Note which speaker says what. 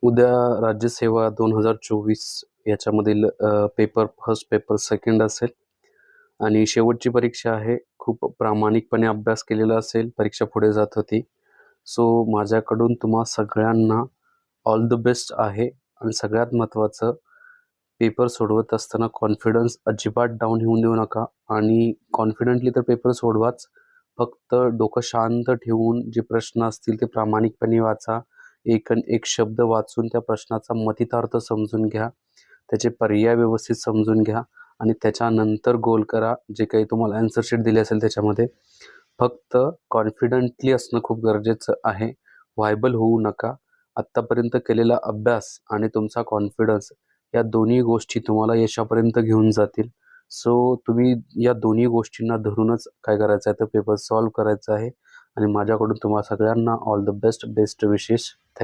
Speaker 1: उद्या राज्यसेवा 2024 याच्यामधील paper first, paper second असेल आणि शेवटची परीक्षा आहे. खूप प्रामाणिकपणे अभ्यास केलेला असेल, परीक्षा पुढे जात होती. सो माझ्याकडून तुम्हा सगळ्यांना ऑल द बेस्ट आहे. आणि सगळ्यात महत्त्वाचं, पेपर सोडवत असताना कॉन्फिडन्स अजिबात डाऊन होऊन देऊ नका आणि कॉन्फिडेंटली तर पेपर सोडवाच. फक्त डोकं शांत ठेवून जे प्रश्न असतील ते प्रामाणिकपणे वाचा. एक शब्द वाचून त्या प्रश्नाचा मतितार्थ समजून घ्या, त्याचे पर्याय व्यवस्थित समजून घ्या आणि त्याच्यानंतर गोल करा. जे काही तुम्हाला आन्सर शीट दिली असेल त्याच्यामध्ये फक्त कॉन्फिडंटली असणं खूप गरजेचं आहे. व्हायबल होऊ नका. आत्तापर्यंत केलेला अभ्यास आणि तुमचा कॉन्फिडन्स या दोन्ही गोष्टी तुम्हाला यशापर्यंत घेऊन जातील. सो तुम्ही या दोन्ही गोष्टींना धरूनच काय करायचं आहे, तर पेपर सॉल्व्ह करायचा आहे. आणि माझ्याकडून तुम्हा सगळ्यांना all the best, best wishes.